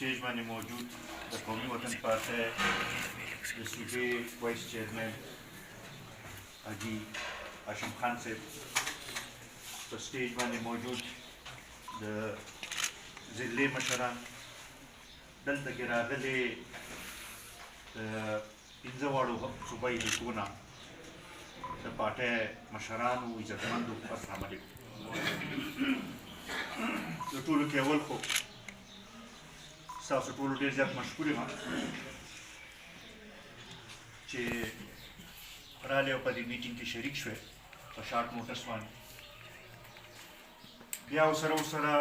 स्टेज باندې موجود د قومي وطن پارټۍ د صوبې وایس چیرمن حاجي هاشم خان صاحب په سټیج باندې موجود د ضلعي مشران دلته کې راغلي پنځه واړو صوبایي حلقونه د پارټۍ مشرانو عزتمندو السلام علیکم د ټولو کې اول خو ستاسو ټولو ډېر زیات مشکور یم چې راغلې او په دې میټینګ کې شریک شوې په شارټ نوټس باندې بیا ورسره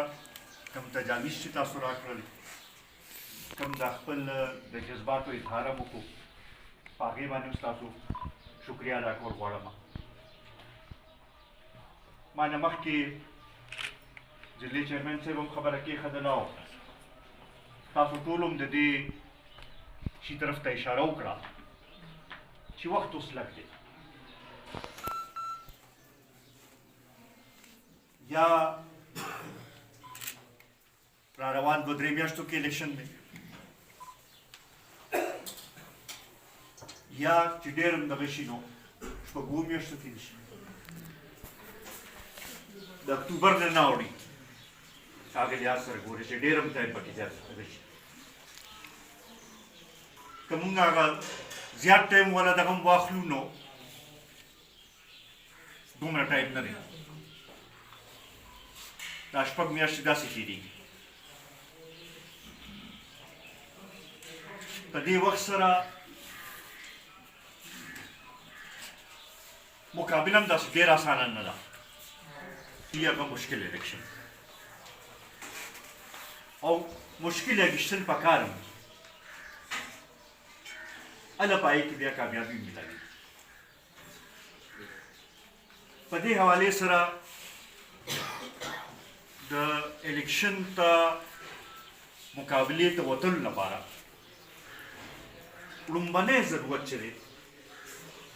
کوم تجاویز چې تاسو راکړل کوم د خپل د جذباتو اظهار مو وکړو په هغې باندې هم ستاسو شکریه ادا کول غواړم ما نه مخکې ضلعي چیرمن صاحب هم خبره کېښودله او تاسو ټول هم د دې شي طرف ته اشاره وکړه چې وخت اوس لږ دی یا را روان 2-3 میاشتو کې الیکشن دی یا چې ډېر هم دغه شي نو شپږ 7 میاشتو کې شي د اکتوبر نه نه اوړي هغه لحاظ سره ګوري چې ډېر هم ټایم پکې زیات شي که موږ هغه زیات ټایم والا دغه هم واخلو نو دومره ټایم نه دی دا شپږ میاشتې داسې تېرېږي په دې وخت سره مقابله هم داسې ډېر اسانه نه ده هغه مشکل الیکشن او مشکل اګشتل پکار هم اله پای کې بیا کامیابي ملایي په دې حواله سره د الیکشن ته مقابله ته وتل لپاره لومبنه ضرورت چره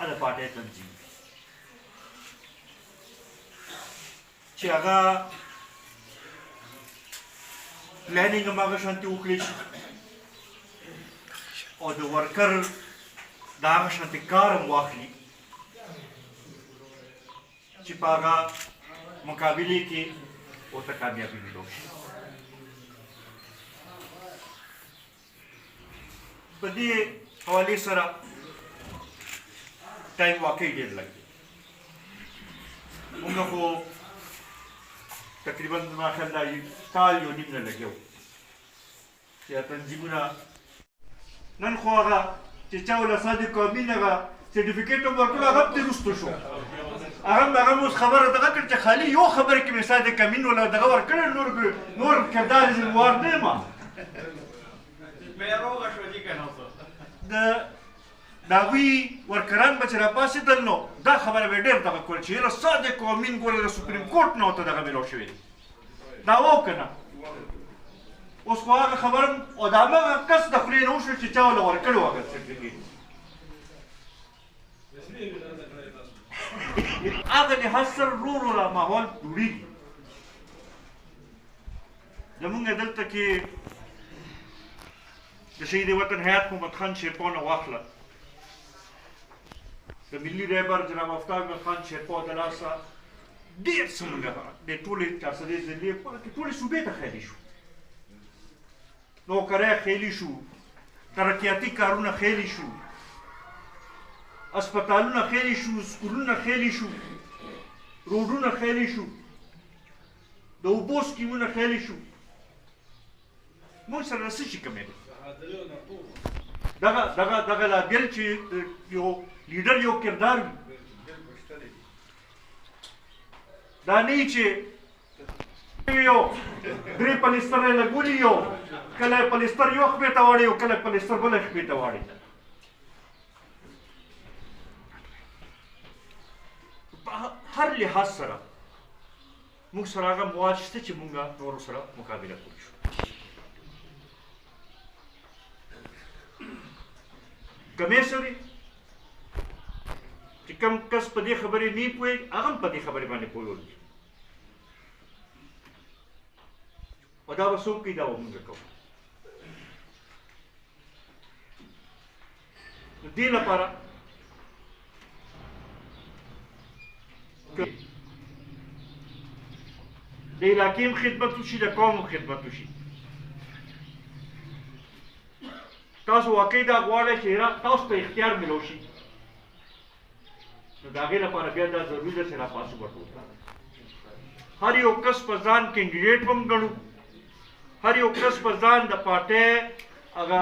اله پټه تنظیم چې هغه پلانینګ هم هغه شانتي وکړي او د ورکر د هغه شانتي کار هم واخلي چې په هغه مقابلې کې ورته کامیابي ملو شي په دې حوالې سره ټایم واقعي ډېر لږ دی موږ خو تقریبا زما خیال دا کال یو نیم نه لګیا و چې تنظیمونه نن خو هغه چې چا ول صادق کامین هغه سرټیفیکیټ هم ورکړو هغه هم ترې وروسته شو هغه اوس خبره دغه کړ چې خالي یو خبره کې مې صادق کامین ولا دغه ورکړی نور کردار ذموار نه یم د هغوی ورکران به چې راپاڅېدل نو دا خبره به ډېر دغه کول چې یاره صادق امین ګوره د سپریم کورټ نه ورته دغه میلاو شوی دی دا و که نه اوس خو هغه خبره او د هماغه کس د خولې نه وشو چې چا وله ورکړی و هغه سرټیفیکیټ هغه لحاظ سره ورو ورو را ماحول جوړېږي زمونږ دلته کې د شهید وطن حیات محمد خان شیرپا نه واخله د ملي رهبر جناب آفتاب خان شیرپا د لاسه ډېر څه موږ د ټولې 403 ضلعې ټولې صوبې ته خیالي شو نوکرۍ خیالي شو ترقیاتي کارونه خیالي شو اسپتالونه خیالي شو سکولونه خیالي شو روډونه خیالي شو د اوبو سکیمونه خیالي شو موږ سره څه شي کمی دی دغه لابیل چې یو لیډر یو کردار وي دا نه وي چې یو درې پلیستر یې لګولي یو کله یې پلیستر یو خپې ته واړي او کله یې پلیستر بله خپې ته واړي هر لحاظ سره موږ سره هغه مواد شته چې موږ نورو سره مقابله کولی شو کمی سره چې کوم کس په دې خبرې نه پوهېږي هغه هم په دې خبرې باندې پوهېږي او دا به څوک کوي دا به موږ کوو دې لپاره د علاقې هم خدمت وشي د قوم هم خدمت وشي تاسو واقعي دا غواړئ چې تاسو ته اختیار ملو شي نو د هغې لپاره بیا دا ضروري ده چې راپاسو ورته وکړو هر یو کس په ځان کینډیډیټ هم ګڼو هر یو کس په ځان د پارټۍ هغه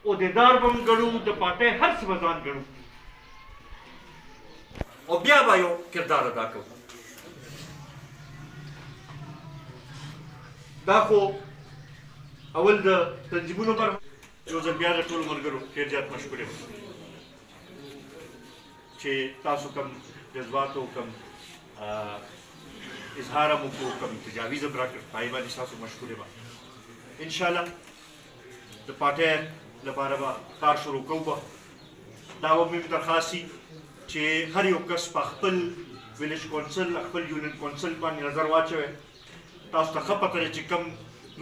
عهدیدار به هم ګڼو د پارټۍ هر څه به ځان ګڼو او بیا به یو کردار ادا کوو دا خو اول د تنظیمونو پر یو ځل بیا د ټولو ملګرو ډېر زیات مشکور یم چې تاسو کوم جذبات او کوم اظهار مو کو کوم تجاویز هم راکړ په هغې باندې ستاسو مشکور یم انشاءالله د پارټۍ لپاره به کار شروع کوو به دا به مې درخواست وي چې هر یو کس په خپل ویلیج کونسل خپل یونین کونسل باندې نظر واچوئ تاسو ته ښه پته ده چې کوم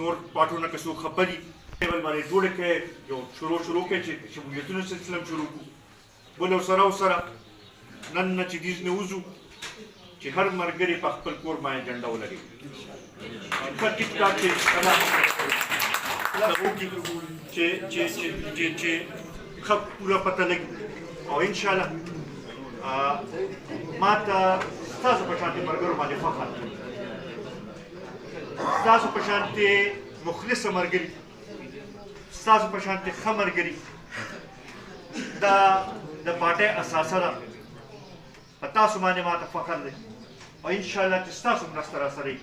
نور پاټونه که څوک خفه دي لیول باندې جوړه کړئ یو شروع کړئ چې شمولیتونو سلسله هم شروع کړو بل ورسره نن نه چې دیز نه وځو چې هر ملګري په خپل کور باندې جنډه ولري ښه ټیک ټاک چې ښه پوره پته لګي او انشاءالله ما ته ستاسو په شانتې ملګرو باندې فخر ستاسو په شانتې مخلصه ملګري ستاسو په شانتې ښه ملګري دا د پارټۍ اساسه ده په تاسو باندې ما ته فخر دی او انشاءالله چې ستاسو مرسته راسره وي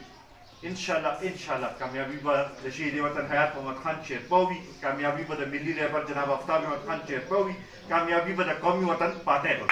انشاءالله کامیابي به د شهید وطن حیات محمد خان شیرپا وي کامیابي به د ملي رهبر جناب آفتاب احمد خان شیرپا وي کامیابي به د قومي وطن پارټۍ به